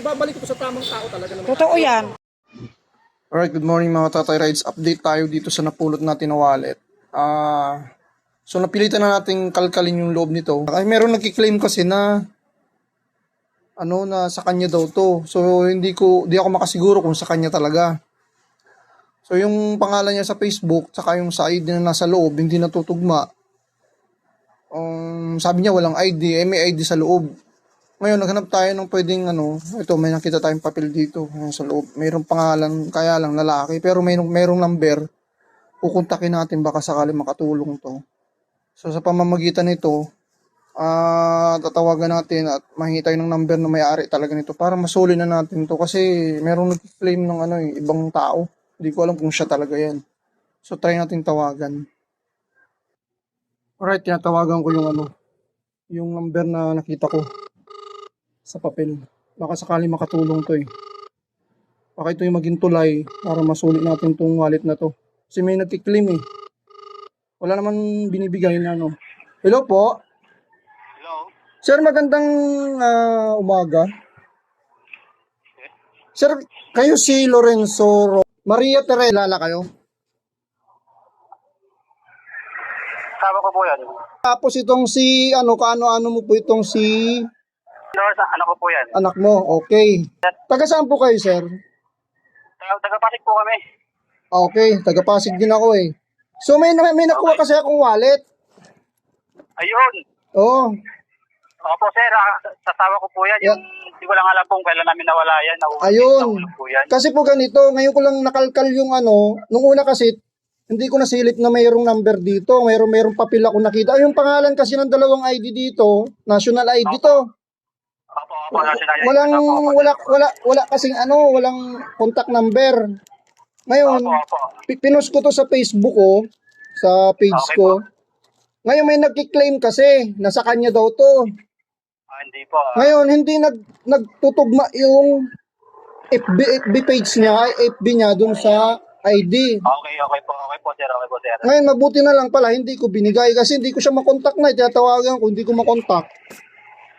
ibabalik ko sa tamang tao talaga naman. Totoo yan. Alright, good morning mga Tatay Rides. Update tayo dito sa napulot natin na wallet. So napilitan na nating kalkalin yung loob nito. Ay meron nagki-claim kasi na na sa kanya daw to. So di ako makasiguro kung sa kanya talaga. So yung pangalan niya sa Facebook saka yung sa ID na nasa loob hindi natutugma. Sabi niya walang ID, may ID sa loob. Ngayon, naghanap tayo ng pwedeng ito, may nakita tayong papel dito sa loob. Mayroong pangalan, kaya lang lalaki, pero mayroong number. Kukontakin natin, baka sakali makatulong to. So, sa pamamagitan nito, tatawagan natin at mahingi tayo ng number na may-ari talaga nito para masuli na natin to. Kasi mayroong nag-claim ng ibang tao. Hindi ko alam kung siya talaga yan. So, try natin tawagan. Alright, tinatawagan ko yung number na nakita ko sa papel. Baka sakali makatulong to eh. Baka ito yung maging tulay para masulit natin tong wallet na to. Kasi may nagki-claim eh. Wala naman binibigay na Hello po. Hello? Sir, magandang umaga. Sir, kayo si Lorenzo Maria Terela kayo? Kasama ko po yan. Tapos itong si kaano-ano mo po itong si Anak ko po yan. anak mo. Okay. Taga saan po kayo, sir? Taga-Pasig po kami. Okay, taga Pasig din ako eh. So may nakuha kasi akong wallet. Ayun. Oo. Opo sir, sasawa ko po yan. Yeah. Hindi ko lang alam kung kailan namin nawala yan. Ayun. Nahulog po yan. Kasi po ganito, ngayon ko lang nakalkal yung nung una kasi hindi ko nasilip na mayroong number dito, mayroong papel ako nakita. Yung pangalan kasi ng dalawang ID dito, national ID to. Opo, national ID. Wala kasing walang contact number. Ngayon, Opo. pinost ko to sa Facebook ko, sa page Okay ko. po. Ngayon may nagki-claim kasi, nasa kanya daw to. Hindi po. Ngayon, hindi nagtutugma yung FB page niya, FB niya dun sa ID. Okay po sir. Ngayon, mabuti na lang pala, hindi ko binigay kasi hindi ko siya makontak na. Tatawagan ko, hindi ko makontak.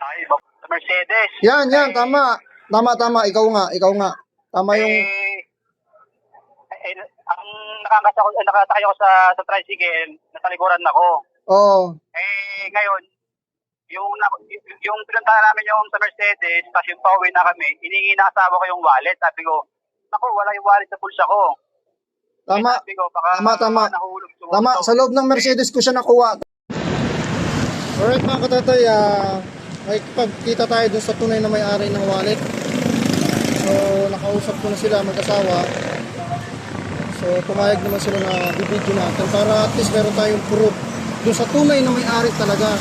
Ay, Mercedes. Yan, tama. Tama. Ikaw nga. Tama yung... Ang nakasakay ako sa tricycle, nasa likuran ako. Oo. Ngayon, yung pinuntahan namin yung sa Mercedes, tapos yung pauwi na kami, hiningi na asawa ko yung wallet. Sabi ko, naku, wala yung wallet sa bulsa ko. Tama. Sabi ko, baka Tama. nahulog siguro Tama, to. sa loob ng Mercedes ko siya nakuha. Alright mga katatay, may pagkita tayo dun sa tunay na may-ari ng wallet. So, nakausap ko na sila mag-asawa. So, pumayag naman sila na bibidyo natin para at least meron tayong proof dun sa tunay na may-ari talaga.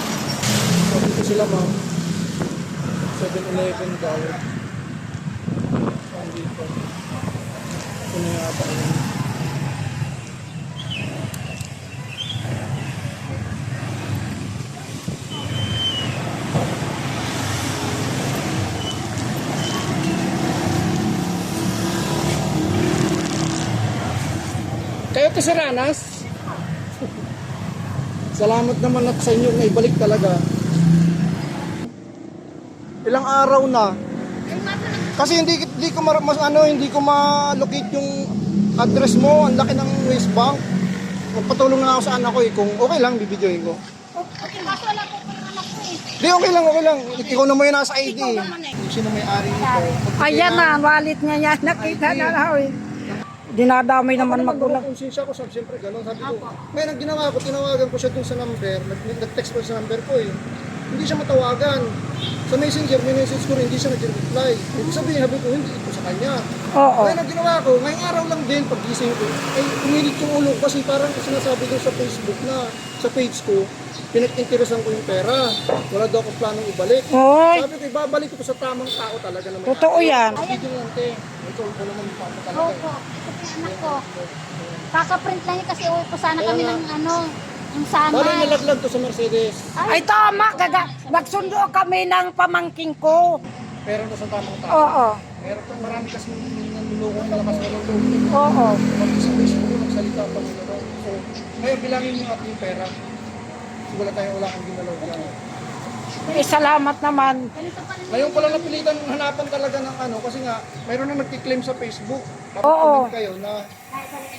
So, dito sila ma'am. 7-Eleven daw. Dito. Ito na yata yun. Kayo to si Ranas. Salamat naman at sa inyo na ibalik talaga. Ilang araw na. Kasi hindi ko ma-locate yung address mo. Ang laki ng Waste Bank. Magpatulong na ako sa anak ko eh. Kung okay lang, bibidyoin ko. Okay, kaso wala ko pang anak ko eh. Di, okay lang. Ikaw na mo yung nasa ID. Sino may-ari nito? Ayan na, wallet niya yan. Nakita na ako eh. Dinadamay naman magulang. Konsensya ko, siyempre gano'n. Sabi ko, ngayon ang ginawa ko, tinawagan ko siya dun sa number. Nag-text ko sa number ko eh. Hindi siya matawagan. Sa messenger, may message ko rin, hindi siya nag-reply. Ibig sabihin, sabi ko, hindi ito sa kanya. Oo. Ngayon ang ginawa ko, ngayong araw lang din, pag-gising ko, ay umilit yung ulo ko kasi parang sinasabi ko sa Facebook na, sa page ko, pinag-interesan ko yung pera. Wala daw akong planong ibalik. Oy. Sabi ko, ibabalik ko sa tamang tao talaga naman. Totoo yan. Video lang, te. Ikaw naman yung tao talaga. Opo, ito yung anak ko. Kaka-print lang yun kasi uwi po sana kami ng yung Parang summer. nalaglag to sa Mercedes. Ay tama, nagsundo kami ng pamangking ko. Pero sa tamang tao. Oo. Meron pa marami kasi nanluloko ng lakas ng loob. Oo. Mag-isabis ko nagsalita pa nila. So, ngayon bilangin nyo natin yung pera. Wala kang ginalaw dyan. salamat naman. Ganito pala. Ngayon ko lang napilitan hanapan talaga ng ano, kasi nga, mayroon na nagki-claim sa Facebook. Oo. Comment kayo na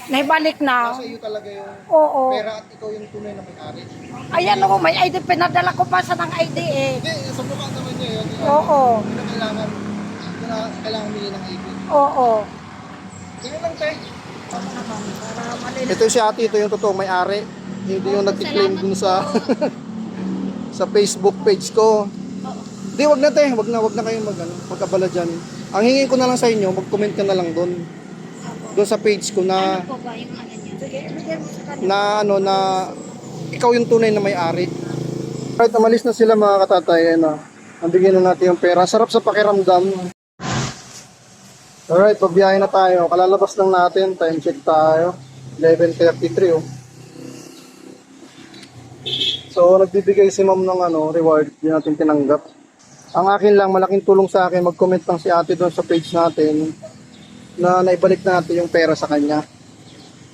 Naibalik na. nasa iyo talaga yung Oo. pera at ikaw yung tunay na may-ari. Ayan o, may ID. Pinadala ko pa sa ng ID eh. Hindi, sa mukha naman niya yun. Oo. Hindi na kailangan humingi ng ID. Oo. Sige lang, te. Ito si ate, ito yung totoong may-ari. Hindi yung nag-claim dun sa sa Facebook page ko. Di, wag na te, wag na kayong magkabala dyan. Ang hingin ko na lang sa inyo, mag-comment ka na lang doon. Doon sa page ko na Ano po ba yung ano niya? na ikaw yung tunay na may-ari. Right, umalis na sila mga katatay. Ano, nabigyan na natin yung pera. Sarap sa pakiramdam. Alright, pabiyahe na tayo. Kalalabas lang natin. Time check tayo. 11:33 oh. So, nagbibigay si ma'am ng reward. Hindi natin tinanggap. Ang akin lang, malaking tulong sa akin, mag-comment lang si ate doon sa page natin na naibalik natin yung pera sa kanya.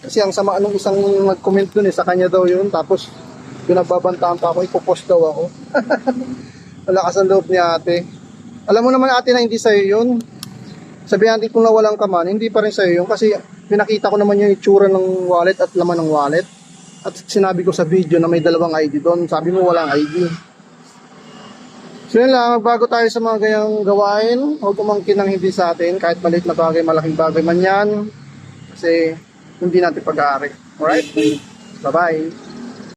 Kasi ang sama nung isang nag-comment doon sa kanya daw yun. Tapos, pinagbabantaan pa ako, ipopost daw ako. Malakas ang loob ni ate. Alam mo naman ate na hindi sa'yo yun. Sabihan natin kung nawalan ka man, hindi pa rin sa'yo yun. Kasi pinakita ko naman yung itsura ng wallet at laman ng wallet. At sinabi ko sa video na may dalawang ID doon. Sabi mo walang ID. So yun lang, bago tayo sa mga ganyang gawain, huwag umangkin ng hindi sa atin, kahit maliit na bagay, malaking bagay man yan. Kasi hindi natin pag-aari. Alright? Bye-bye!